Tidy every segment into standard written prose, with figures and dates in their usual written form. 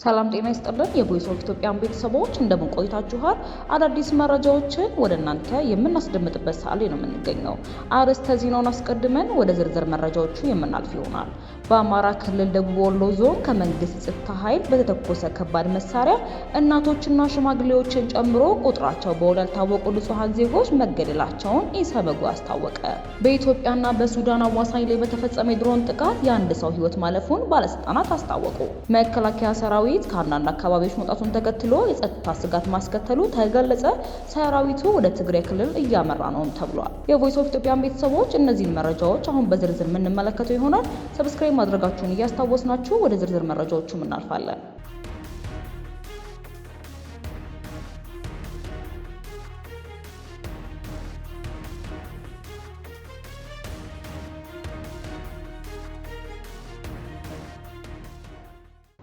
ሰላም ጤና ይስጥልን የቮይስ ኦፍ ኢትዮጵያ ቤተሰቦች እንደምን ቆይታችኋል? አዳዲስ መረጃዎችን ወደ እናንተ የምናስደምጥበት ሰዓት ላይ ነው የምንገኘው። አርዕስተ ዜናውን አስቀድመን ወደ ዝርዝር መረጃዎቹ የምናልፍ ይሆናል። በአማራ ክልል ደቡብ ወሎ ዞን ከመንግስት ጸጥታ ኃይል በተተኮሰ ከባድ መሳሪያ እናቶችና ሽማግሌዎችን ጨምሮ ቁጥራቸው በውል ያልታወቁ ንጹሃን ዜጎች መገደላቸውን ኢሰመጉ አስታወቀ። በኢትዮጵያና በሱዳን አዋሳኝ ላይ በተፈጸመ የድሮን ጥቃት የአንድ ሰው ሕይወት ማለፉን ባለስልጣናት አስታወቁ። መከላከያ ሰራዊት ከአንዳንድ አካባቢዎች መውጣቱን ተከትሎ የጸጥታ ስጋት ማስከተሉ ተገለጸ። ሰራዊቱ ወደ ትግራይ ክልል እያመራ ነውም ተብሏል። የቮይስ ኦፍ ኢትዮጵያ ቤተሰቦች እነዚህን መረጃዎች አሁን በዝርዝር የምንመለከተው ይሆናል። ሰብስክራይብ ማድረጋችሁን እያስታወስናችሁ ወደ ዝርዝር መረጃዎቹ እናልፋለን።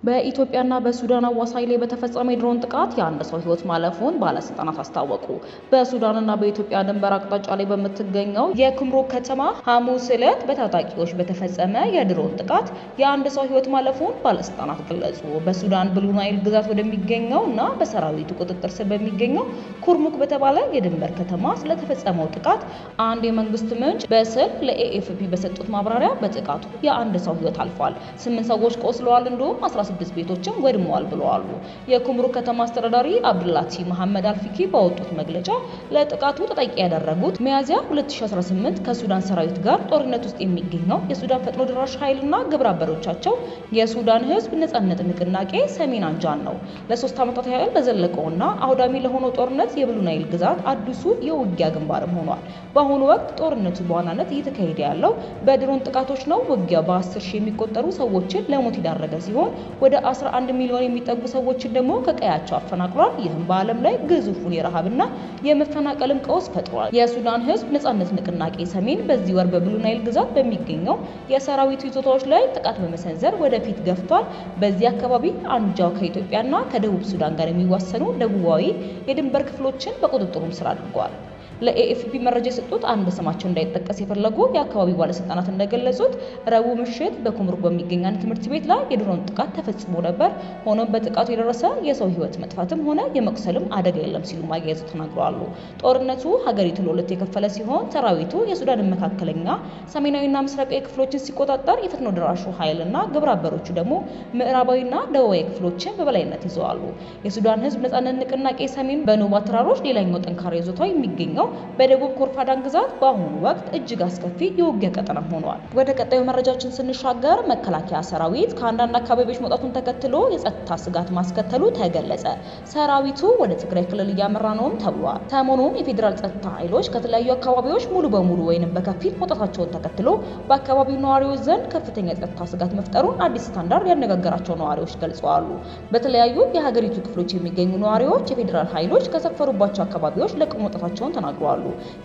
በኢትዮጵያና በሱዳን አዋሳኝ ላይ በተፈጸመ የድሮን ጥቃት የአንድ ሰው ሕይወት ማለፉን ባለስልጣናት አስታወቁ። በሱዳንና በኢትዮጵያ ድንበር አቅጣጫ ላይ በምትገኘው የኩምሩክ ከተማ ሐሙስ ዕለት በታጣቂዎች በተፈጸመ የድሮን ጥቃት የአንድ ሰው ሕይወት ማለፉን ባለስልጣናት ገለጹ። በሱዳን ብሉ ናይል ግዛት ወደሚገኘው እና በሰራዊቱ ቁጥጥር ስር በሚገኘው ኩርሙክ በተባለ የድንበር ከተማ ስለተፈጸመው ጥቃት አንድ የመንግስት ምንጭ በስልክ ለኤኤፍፒ በሰጡት ማብራሪያ በጥቃቱ የአንድ ሰው ሕይወት አልፏል፣ 8 ሰዎች ቆስለዋል፣ እንዲሁም 16 ቤቶችን ወድመዋል ብለዋል። የኩምሩክ ከተማ አስተዳዳሪ አብዱላቲ መሐመድ አልፊኪ ባወጡት መግለጫ ለጥቃቱ ተጠቂ ያደረጉት ሚያዝያ 2018 ከሱዳን ሰራዊት ጋር ጦርነት ውስጥ የሚገኘው የሱዳን ፈጥኖ ደራሽ ኃይልና ግብረ አበሮቻቸው የሱዳን ህዝብ ነጻነት ንቅናቄ ሰሜን አንጃን ነው። ለ3 ዓመታት ያህል ለዘለቀውና አውዳሚ ለሆነው ጦርነት የብሉ ናይል ግዛት አዲሱ የውጊያ ግንባርም ሆኗል። በአሁኑ ወቅት ጦርነቱ በዋናነት እየተካሄደ ያለው በድሮን ጥቃቶች ነው። ውጊያው በ10 ሺህ የሚቆጠሩ ሰዎችን ለሞት የዳረገ ሲሆን ወደ 11 ሚሊዮን የሚጠጉ ሰዎችን ደግሞ ከቀያቸው አፈናቅሏል። ይህም በዓለም ላይ ግዙፉን የረሃብና የመፈናቀልም ቀውስ ፈጥሯል። የሱዳን ህዝብ ነጻነት ንቅናቄ ሰሜን በዚህ ወር በብሉ ናይል ግዛት በሚገኘው የሰራዊቱ ይዞታዎች ላይ ጥቃት በመሰንዘር ወደፊት ገፍቷል። በዚህ አካባቢ አንጃው ከኢትዮጵያና ከደቡብ ሱዳን ጋር የሚዋሰኑ ደቡባዊ የድንበር ክፍሎችን በቁጥጥሩም ስር አድርጓል። ለኤኤፍፒ መረጃ የሰጡት አንድ ስማቸው እንዳይጠቀስ የፈለጉ የአካባቢው ባለስልጣናት እንደገለጹት ረቡዕ ምሽት በኩምሩክ በሚገኝ አንድ ትምህርት ቤት ላይ የድሮን ጥቃት ተፈጽሞ ነበር። ሆኖም በጥቃቱ የደረሰ የሰው ህይወት መጥፋትም ሆነ የመቁሰልም አደጋ የለም ሲሉ ማያያዙ ተናግረዋል። ጦርነቱ ሀገሪቱን ለሁለት የከፈለ ሲሆን ሰራዊቱ የሱዳንን መካከለኛ ሰሜናዊና ምስራቃዊ ክፍሎችን ሲቆጣጠር፣ የፈጥኖ ደራሹ ኃይልና ግብረ አበሮቹ ደግሞ ምዕራባዊና ደቡባዊ ክፍሎችን በበላይነት ይዘዋሉ። የሱዳን ህዝብ ነጻነት ንቅናቄ ሰሜን በኖባ ተራሮች ሌላኛው ጠንካራ ይዞታው የሚገኘው በደቡብ ኮርፋዳን ግዛት በአሁኑ ወቅት እጅግ አስከፊ የውጊያ ቀጠና ሆኗል። ወደ ቀጣዩ መረጃችን ስንሻገር መከላከያ ሰራዊት ከአንዳንድ አካባቢዎች መውጣቱን ተከትሎ የጸጥታ ስጋት ማስከተሉ ተገለጸ። ሰራዊቱ ወደ ትግራይ ክልል እያመራ ነውም ተብሏል። ሰሞኑን የፌዴራል ጸጥታ ኃይሎች ከተለያዩ አካባቢዎች ሙሉ በሙሉ ወይንም በከፊል መውጣታቸውን ተከትሎ በአካባቢው ነዋሪዎች ዘንድ ከፍተኛ የጸጥታ ስጋት መፍጠሩን አዲስ ስታንዳርድ ያነጋገራቸው ነዋሪዎች ገልጸዋል። በተለያዩ የሀገሪቱ ክፍሎች የሚገኙ ነዋሪዎች የፌዴራል ኃይሎች ከሰፈሩባቸው አካባቢዎች ለቀው መውጣታቸውን ተናግረዋል።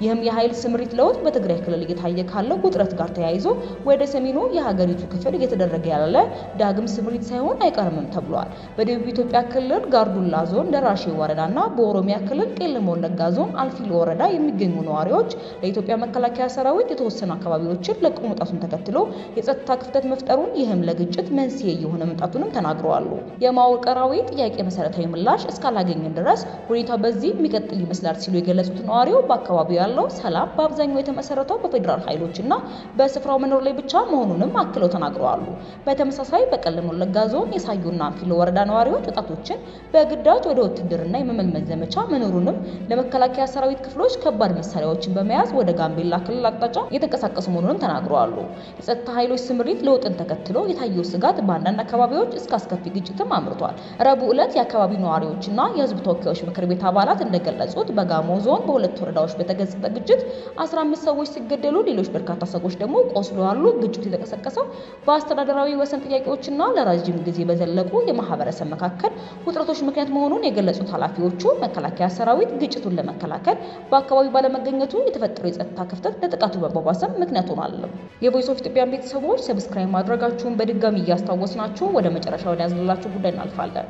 ይህም የኃይል ስምሪት ለውጥ በትግራይ ክልል እየታየ ካለው ውጥረት ጋር ተያይዞ ወደ ሰሜኑ የሀገሪቱ ክፍል እየተደረገ ያለ ዳግም ስምሪት ሳይሆን አይቀርምም ተብሏል። በደቡብ ኢትዮጵያ ክልል ጋርዱላ ዞን ደራሼ ወረዳና በኦሮሚያ ክልል ቄለም ወለጋ ዞን አልፊሎ ወረዳ የሚገኙ ነዋሪዎች ለኢትዮጵያ መከላከያ ሰራዊት የተወሰኑ አካባቢዎችን ለቀው መውጣቱን ተከትሎ የጸጥታ ክፍተት መፍጠሩን፣ ይህም ለግጭት መንስኤ እየሆነ መምጣቱንም ተናግረዋል። የመዋቅራዊ ጥያቄ መሰረታዊ ምላሽ እስካላገኘን ድረስ ሁኔታው በዚህ የሚቀጥል ይመስላል ሲሉ የገለጹት ነዋሪው በአካባቢው ያለው ሰላም በአብዛኛው የተመሰረተው በፌዴራል ኃይሎችና በስፍራው መኖር ላይ ብቻ መሆኑንም አክለው ተናግረዋል። በተመሳሳይ በቄለም ወለጋ ዞን የሳዩና አንፊሎ ወረዳ ነዋሪዎች ወጣቶችን በግዳጅ ወደ ውትድርና የመመልመል ዘመቻ መኖሩንም፣ ለመከላከያ ሰራዊት ክፍሎች ከባድ መሳሪያዎችን በመያዝ ወደ ጋምቤላ ክልል አቅጣጫ እየተንቀሳቀሱ መሆኑንም ተናግረዋል። የጸጥታ ኃይሎች ስምሪት ለውጥን ተከትሎ የታየው ስጋት በአንዳንድ አካባቢዎች እስከ አስከፊ ግጭትም አምርቷል። ረቡዕ ዕለት የአካባቢው ነዋሪዎችና የህዝብ ተወካዮች ምክር ቤት አባላት እንደገለጹት በጋሞ ዞን በሁለት ወረዳዎች በተገለጸ ግጭት 15 ሰዎች ሲገደሉ ሌሎች በርካታ ሰዎች ደግሞ ቆስለዋል። ግጭቱ የተቀሰቀሰው በአስተዳደራዊ ወሰን ጥያቄዎችና ለረጅም ጊዜ በዘለቁ የማህበረሰብ መካከል ውጥረቶች ምክንያት መሆኑን የገለጹት ኃላፊዎቹ መከላከያ ሰራዊት ግጭቱን ለመከላከል በአካባቢው ባለመገኘቱ የተፈጠረው የጸጥታ ክፍተት ለጥቃቱ መባባስም ምክንያት ሆኗል። የቮይስ ኦፍ ኢትዮጵያ ቤተሰቦች ሰብስክራይብ ማድረጋችሁን በድጋሚ እያስታወስናችሁ ወደ መጨረሻው ያዝንላችሁ ጉዳይ እናልፋለን።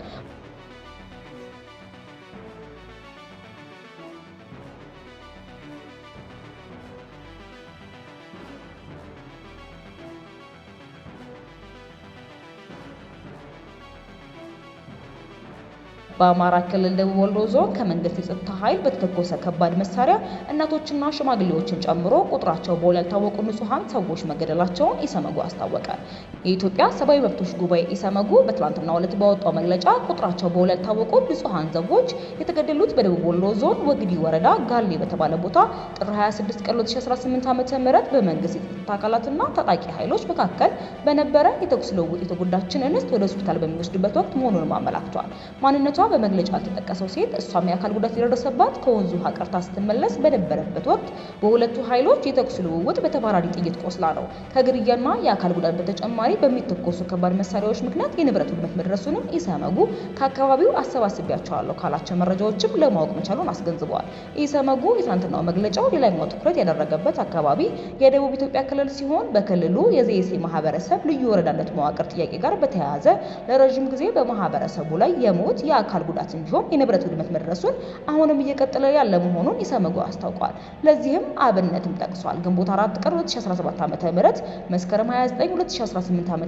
በአማራ ክልል ደቡብ ወሎ ዞን ከመንግስት የጸጥታ ኃይል በተተኮሰ ከባድ መሳሪያ እናቶችና ሽማግሌዎችን ጨምሮ ቁጥራቸው በውል ያልታወቁ ንጹሃን ሰዎች መገደላቸውን ኢሰመጉ አስታወቀ። የኢትዮጵያ ሰብአዊ መብቶች ጉባኤ ኢሰመጉ በትላንትናው ዕለት ባወጣው መግለጫ ቁጥራቸው በውል ያልታወቁ ንጹሃን ሰዎች የተገደሉት በደቡብ ወሎ ዞን ወግዲ ወረዳ ጋሌ በተባለ ቦታ ጥር 26 ቀን 2018 ዓ.ም በመንግስት የጸጥታ አካላትና ታጣቂ ኃይሎች መካከል በነበረ የተኩስ ልውውጥ የተጎዳችን እንስት ወደ ሆስፒታል በሚወስዱበት ወቅት መሆኑንም አመላክቷል። ማንነቷ በመግለጫ ያልተጠቀሰው ሴት እሷም የአካል ጉዳት የደረሰባት ከወንዙ ውሃ ቀርታ ስትመለስ በነበረበት ወቅት በሁለቱ ኃይሎች የተኩስ ልውውጥ በተባራሪ ጥይት ቆስላ ነው። ከግድያና የአካል ጉዳት በተጨማሪ በሚተኮሱ ከባድ መሳሪያዎች ምክንያት የንብረት ውድመት መድረሱንም ኢሰመጉ ከአካባቢው አሰባስቢያቸዋለሁ ካላቸው መረጃዎችም ለማወቅ መቻሉን አስገንዝበዋል። ኢሰመጉ የትናንትናው መግለጫው ሌላኛው ትኩረት ያደረገበት አካባቢ የደቡብ ኢትዮጵያ ክልል ሲሆን በክልሉ የዘይሴ ማህበረሰብ ልዩ ወረዳነት መዋቅር ጥያቄ ጋር በተያያዘ ለረጅም ጊዜ በማህበረሰቡ ላይ የሞት የአካል ጉዳት እንዲሁም የንብረት ውድመት መድረሱን አሁንም እየቀጠለ ያለ መሆኑን ኢሰመጉ አስታውቋል። ለዚህም አብነትም ጠቅሷል። ግንቦት 4 ቀን 2017 ዓ.ም መስከረም 29 2018 ዓ.ም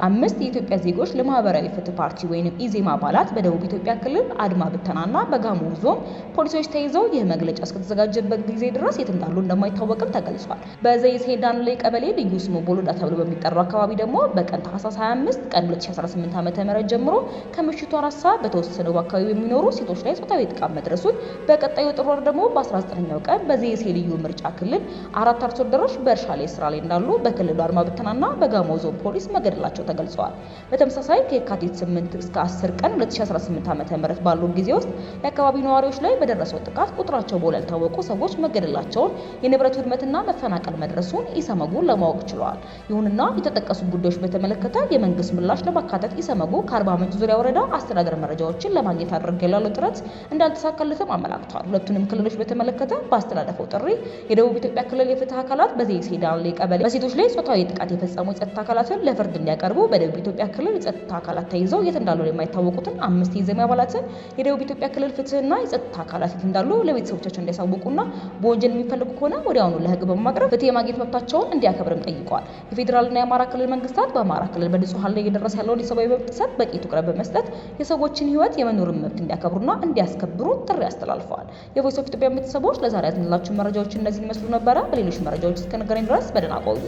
አምስት የኢትዮጵያ ዜጎች ለማህበራዊ ፍትህ ፓርቲ ወይንም ኢዜማ አባላት በደቡብ ኢትዮጵያ ክልል አድማ ብተናና በጋሞ ዞን ፖሊሶች ተይዘው ይህ መግለጫ እስከተዘጋጀበት ጊዜ ድረስ የት እንዳሉ እንደማይታወቅም ተገልጿል። በዘይሴ ዳንሌ ቀበሌ ልዩ ስሙ ቦሎዳ ተብሎ በሚጠራው አካባቢ ደግሞ በቀን ታህሳስ 25 ቀን 2018 ዓ.ም ጀምሮ ከምሽቱ 4 ሰዓት በተወሰነው አካባቢ የሚኖሩ ሴቶች ላይ ጾታዊ ጥቃት መድረሱን፣ በቀጣዩ ጥር ወር ደግሞ በ19ኛው ቀን በዘይሴ ልዩ ምርጫ ክልል 4 አርሶ አደሮች በእርሻ ላይ ስራ ላይ እንዳሉ በክልሉ አድማ ብተናና በጋሞ ዞን ፖሊስ መገደላቸው ተገልጸዋል። በተመሳሳይ ከየካቲት 8 እስከ 10 ቀን 2018 ዓ.ም ባሉ ጊዜ ውስጥ የአካባቢው ነዋሪዎች ላይ በደረሰው ጥቃት ቁጥራቸው በውል ያልታወቁ ሰዎች መገደላቸውን፣ የንብረት ውድመትና መፈናቀል መድረሱን ኢሰመጉ ለማወቅ ችሏል። ይሁንና የተጠቀሱ ጉዳዮች በተመለከተ የመንግስት ምላሽ ለማካተት ኢሰመጉ ከአርባ ምንጭ ዙሪያ ወረዳ አስተዳደር መረጃዎችን ለማግኘት አድርገው ያለው ጥረት እንዳልተሳካለትም አመላክቷል። ሁለቱንም ክልሎች በተመለከተ ባስተላለፈው ጥሪ የደቡብ ኢትዮጵያ ክልል የፍትህ አካላት በዘይሴ ዳንሌ ቀበሌ በሴቶች ላይ ጾታዊ ጥቃት የፈጸሙ የጸጥታ አካላትን ለፍርድ እንዲያቀርቡ፣ በደቡብ ኢትዮጵያ ክልል የጸጥታ አካላት ተይዘው የት እንዳሉ የማይታወቁትን 5 የኢዜማ አባላትን የደቡብ ኢትዮጵያ ክልል ፍትህና የጸጥታ አካላት የት እንዳሉ ለቤተሰቦቻቸው እንዲያሳውቁና በወንጀል የሚፈልጉ ከሆነ ወዲያውኑ ለህግ በማቅረብ ፍትህ የማግኘት መብታቸውን እንዲያከብርም ጠይቀዋል። የፌዴራልና የአማራ ክልል መንግስታት በአማራ ክልል በንጹሃን ላይ እየደረሰ ያለውን የሰብአዊ መብት ጥሰት በቂ ትኩረት በመስጠት የሰዎችን ህይወት የመኖርን መብት እንዲያከብሩና እንዲያስከብሩ ጥሪ አስተላልፈዋል። የቮይስ ኦፍ ኢትዮጵያ ቤተሰቦች ለዛሬ ያዝንላችሁ መረጃዎች እነዚህን ይመስሉ ነበረ። በሌሎች መረጃዎች እስከነገናኝ ድረስ በደህና ቆዩ።